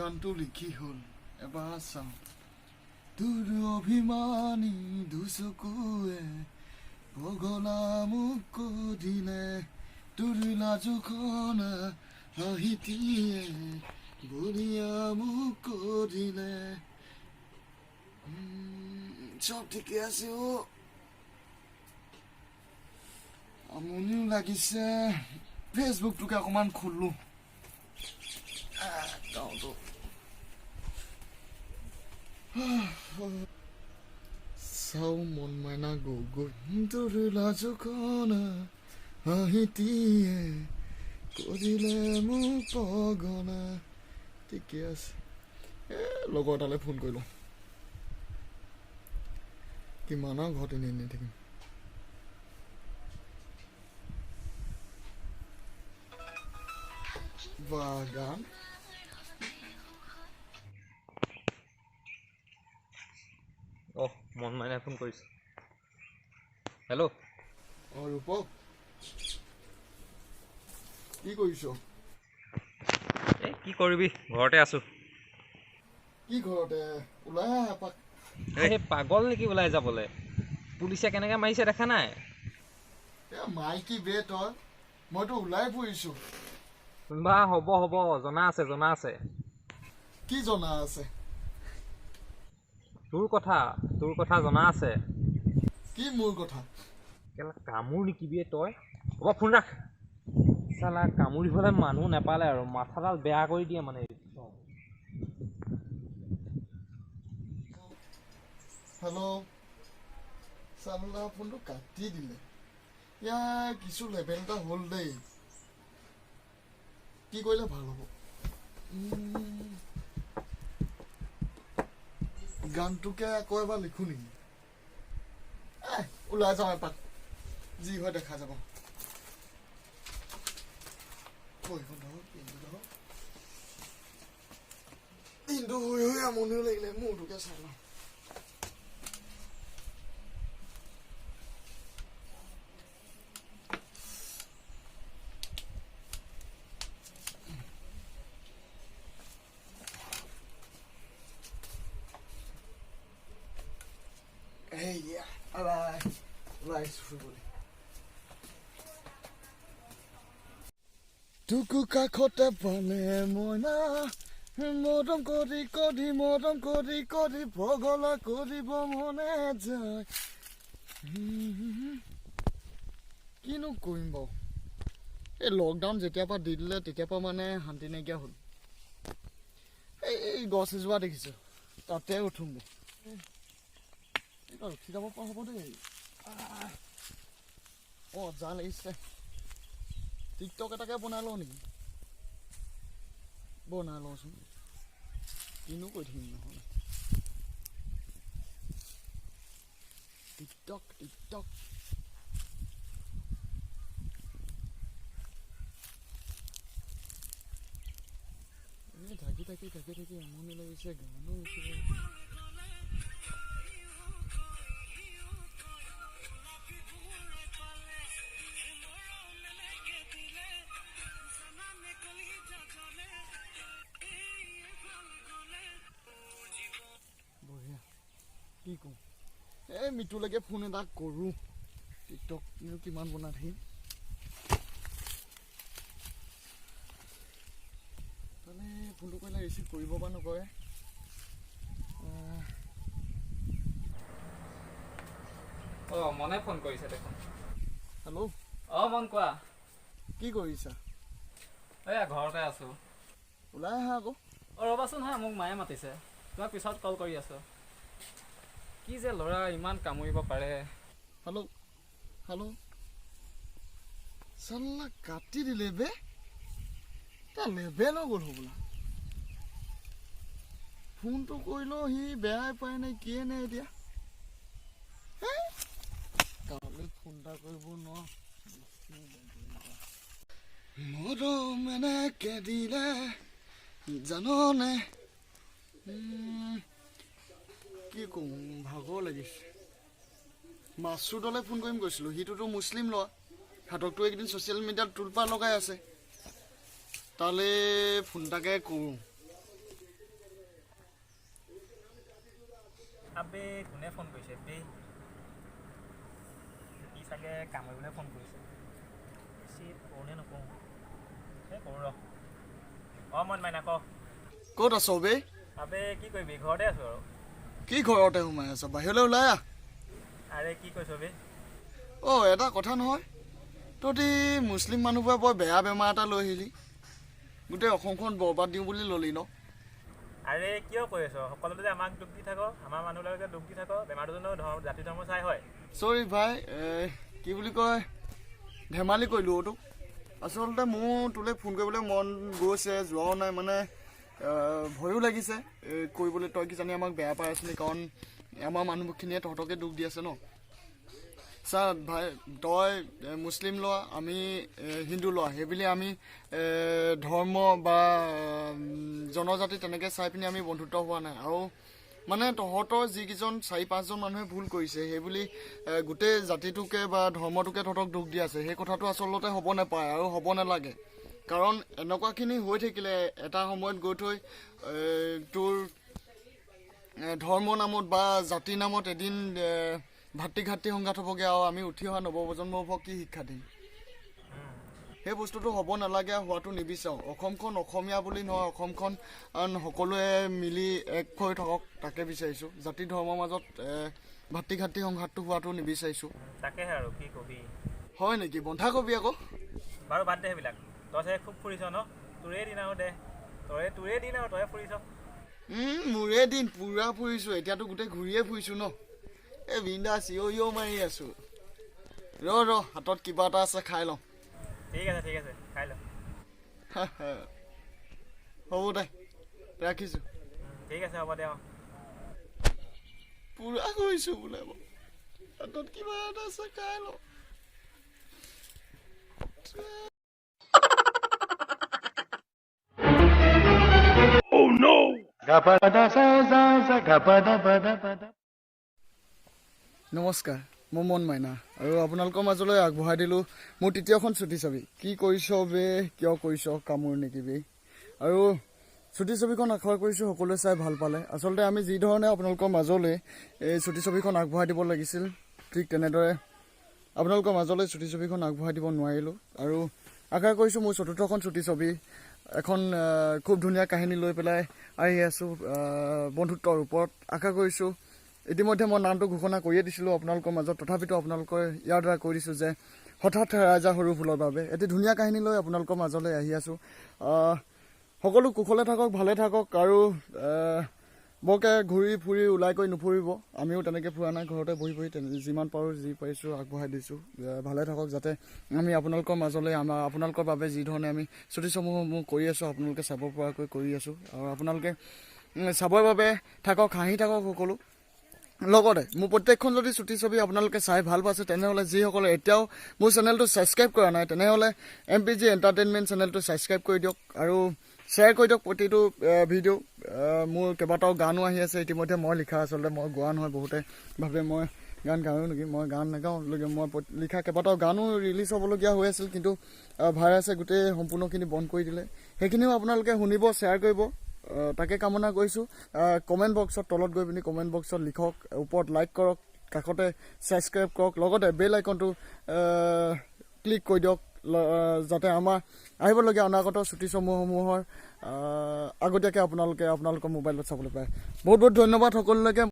গানটো লিখি হ'ল এবাৰ চাওঁ তোৰ অভিমানী দুচকুৱে পগলা মোক কদিলে তোৰ লাজুখন হাঁহিটিয়ে বলিয়া মোক কদিলে চব ঠিকে আছে আমনিও লাগিছে ফেচবুকটোকে অকণমান খোলো চাও মন মাইনা গগৈ তোৰ লাজুখন হাঁহিটিয়ে কৰিলে মোক পগলা ঠিকে আছে লগৰ এটালৈ ফোন কৰিলোঁ কিমান আৰু ঘৰত এনেই থাকিম গান মন মাইনাই ফোন কৰিছে হেল্ল' ৰূপক কি কৰিছ এই কি কৰিবি ঘৰতে আছো কি ঘৰতে ওলাই আহ এপাক এই পাগল নেকি ওলাই যাবলৈ পুলিচে কেনেকৈ মাৰিছে দেখা নাই মাইকী বে তই মইতো ওলাই ফুৰিছোঁ বা হ'ব জনা আছে কি জনা আছে তোৰ কথা জনা আছে কি মোৰ কথা কেলা কামোৰ নিকিবি তই হ'ব ফোন ৰাখ চালা কামুৰিবলৈ মানুহ নাপালে আৰু মাথাডাল বেয়া কৰি দিয়ে মানে হেল্ল' চালা ফোনটো কাটি দিলে ইয়াৰ কিছু লেভেল এটা হ'ল দেই কি কৰিলে ভাল হ'ব গানটোকে আকৌ এবাৰ লিখো নেকি ওলাই যাওঁ এপাক যি হয় দেখা যাব দিনটো হৈ আমনিও লাগিলে মোৰটোকে চাই লওঁ টুকু কাষতে পালে মইনা মৰম কৰি পগলা কৰিব মনে যায় কিনো কৰিম বাৰু এই লকডাউন যেতিয়াৰ পৰা দি দিলে তেতিয়াৰ পৰা মানে শান্তি নাইকিয়া হ'ল এই গছ এজোপা দেখিছোঁ তাতে উঠোঁগৈ উঠি যাব পৰা হ'ব দেই যা লাগিছে টিকটক এটাকে বনাই লওঁ নেকি বনাই লওঁচোন কিনো কৈ থাকিম নহ'লে টিকটক থাকি আমনি লাগিছে গানো উঠিব কি কওঁ এই মিতুলৈকে ফোন এটা কৰোঁ টিকটক কিমান বনাই থাকিম মানে ফোনটো কৰিলে ৰিচিভ কৰিব বা নকৰে মনে ফোন কৰিছে দেখোন হেল্ল' মন কোৱা কি কৰিছা এয়া ঘৰতে আছো ওলাই আহা আকৌ ৰ'বাচোন হা মোক মায়ে মাতিছে তোমাক পিছত কল কৰি আছো কি যে ল'ৰা ইমান কামুৰিব পাৰে হেল্ল' চাল্লা কাটি দিলে বে তাৰ লেভেল হৈ গ'ল হ'বলা ফোনটো কৰিলেও সি বেয়াই পায় নে কিয়ে নে এতিয়া কালি ফোন এটা কৰিব নোৱাৰো মৰম এনেকে দিলে জাননে কি কওঁ ভাগৰ লাগিছে মাছুদলৈ ফোন কৰিম কৈছিলোঁ সিটোতো মুছলিম ল'ৰা সিহঁতকতো এইকেইদিন ছ'চিয়েল মিডিয়াত তোলপাৰ লগাই আছে তালৈ ফোন এটাকে কৰোঁ আবে কোনে ফোন কৰিছে বে কি চাগে কামুৰিবলৈ ফোন কৰিছে চিট কৰোঁনে নকৰোঁ এই কৰোঁ ৰ মই মাইনা ক ক'ত আছ বে আবে কি কৰিবি ঘৰতে আছোঁ আৰু কি ঘৰতে সোমাই আছ বাহিৰলৈ ওলাই আহ আৰে কি কৈছ বে এটা কথা নহয় তহঁতি মুছলিম মানুহবোৰে বৰ বেয়া বেমাৰ এটা লৈ আহিলি গোটেই অসমখন বৰবাদ দিওঁ বুলি ল'লি ন আৰে কিয় কৈ আছ সকলোতে যে আমাক দুখ দি থাক আমাৰ মানুহবিলাকে দুখ দি থাক বেমাৰটো জানো জাতি ধৰ্ম চাই হয় চৰি ভাই কি বুলি কয় ধেমালি কৰিলোঁ তোক আচলতে মোৰ তোলৈ ফোন কৰিবলৈ মন গৈছে যোৱাও নাই মানে ভয়ো লাগিছে কৰিবলৈ তই কিজানি আমাক বেয়া পাই আছিলি কাৰণ আমাৰ মানুহখিনিয়ে তহঁতকে দুখ দি আছে ন চা ভাই তই মুছলিম লোৱা আমি হিন্দু লোৱা সেইবুলি আমি ধৰ্ম বা জনজাতি তেনেকৈ চাই পিনি আমি বন্ধুত্ব হোৱা নাই আৰু মানে তহঁতৰ যিকেইজন 4-5জন মানুহে ভুল কৰিছে সেইবুলি গোটেই জাতিটোকে বা ধৰ্মটোকে তহঁতক দুখ দি আছে সেই কথাটো আচলতে হ'ব নাপায় আৰু হ'ব নালাগে কাৰণ এনেকুৱাখিনি হৈ থাকিলে এটা সময়ত গৈ থৈ তোৰ ধৰ্মৰ নামত বা জাতিৰ নামত এদিন ভাতৃঘাতী সংঘাত হ'বগৈ আৰু আমি উঠি অহা নৱপ্ৰজন্মবোৰক কি শিক্ষা দিম সেই বস্তুটো হ'ব নালাগে হোৱাটো নিবিচাৰোঁ অসমখন অসমীয়া বুলি নহয় অসমখন সকলোৱে মিলি এক হৈ থাকক তাকে বিচাৰিছোঁ জাতি ধৰ্মৰ মাজত ভাতৃঘাতী সংঘাতটো হোৱাটো নিবিচাৰিছোঁ তাকেহে আৰু কি কবি হয় নেকি বন্ধা কবি আকৌ বাৰু বাদ দে সেইবিলাক তই চাগে খুব ফুৰিছ ন তোৰে দিন আৰু দে তোৰে দিন আৰু তই ফুৰিছ মোৰে দিন পুৰা ফুৰিছোঁ এতিয়াতো গোটেই ঘূৰিয়ে ফুৰিছোঁ ন এই বিন্দা চিঞ মাৰি আছোঁ ৰ হাতত কিবা এটা আছে খাই লওঁ ঠিক আছে খাই ল হ'ব দে ৰাখিছোঁ ঠিক আছে হ'ব দে পুৰা কৰিছোঁ বোলে হাতত কিবা এটা আছে খাই লওঁ নমস্কাৰ মই মন মাইনা আৰু আপোনালোকৰ মাজলৈ আগবঢ়াই দিলোঁ মোৰ তৃতীয়খন ছুটি ছবি কি কৰিছ বে কিয় কৰিছ কামোৰ নেকি বে আৰু ছুটি ছবিখন আশা কৰিছোঁ সকলোৱে চাই ভাল পালে আচলতে আমি যিধৰণে আপোনালোকৰ মাজলৈ এই ছুটি ছবিখন আগবঢ়াই দিব লাগিছিল ঠিক তেনেদৰে আপোনালোকৰ মাজলৈ ছুটি ছবিখন আগবঢ়াই দিব নোৱাৰিলোঁ আৰু আশা কৰিছোঁ মোৰ চতুৰ্থখন ছুটি ছবি এখন খুব ধুনীয়া কাহিনী লৈ পেলাই আহি আছোঁ বন্ধুত্বৰ ওপৰত আশা কৰিছোঁ ইতিমধ্যে মই নামটো ঘোষণা কৰিয়ে দিছিলোঁ আপোনালোকৰ মাজত তথাপিতো আপোনালোকে ইয়াৰ দ্বাৰা কৈ দিছোঁ যে হঠাৎ ৰাজা সৰু ফুলৰ বাবে এটি ধুনীয়া কাহিনী লৈ আপোনালোকৰ মাজলৈ আহি আছোঁ সকলো কুশলে থাকক ভালে থাকক আৰু বৰকৈ ঘূৰি ফুৰি ওলাই কৰি নুফুৰিব আমিও তেনেকৈ ফুৰা নাই ঘৰতে বহি যিমান পাৰোঁ যি পাৰিছোঁ আগবঢ়াই দিছোঁ ভালে থাকক যাতে আমি আপোনালোকৰ মাজলৈ আপোনালোকৰ বাবে যিধৰণে আমি ছুটিসমূহ কৰি আছোঁ আপোনালোকে চাব পৰাকৈ কৰি আছোঁ আৰু আপোনালোকে চাবৰ বাবে থাকক হাঁহি থাকক সকলো লগতে মোৰ প্ৰত্যেকখন যদি ছুটি ছবি আপোনালোকে চাই ভাল পাইছে তেনেহ'লে যিসকলে এতিয়াও মোৰ চেনেলটো ছাবস্ক্ৰাইব কৰা নাই তেনেহ'লে MPG এণ্টাৰটেইনমেণ্ট চেনেলটো ছাবস্ক্ৰাইব কৰি দিয়ক আৰু শ্বেয়াৰ কৰি দিয়ক প্ৰতিটো ভিডিঅ' মোৰ কেইবাটাও গানো আহি আছে ইতিমধ্যে মই লিখা আচলতে মই গোৱা নহয় বহুতে ভাবে মই গান গাওঁ নেকি মই গান নাগাওঁ মই লিখা কেইবাটাও গানো ৰিলিজ হ'বলগীয়া হৈ আছিল কিন্তু ভাইৰাছে গোটেই সম্পূৰ্ণখিনি বন্ধ কৰি দিলে সেইখিনিও আপোনালোকে শুনিব শ্বেয়াৰ কৰিব তাকে কামনা কৰিছোঁ কমেণ্ট বক্সত তলত গৈ পিনি কমেণ্ট বক্সত লিখক ওপৰত লাইক কৰক কাষতে ছাবস্ক্ৰাইব কৰক লগতে বেল আইকনটো ক্লিক কৰি দিয়ক যাতে আমাৰ আহিবলগীয়া অনাগত ছুটিসমূহৰ আগতীয়াকৈ আপোনালোকৰ মোবাইলত চাবলৈ পায় বহুত ধন্যবাদ সকলোলৈকে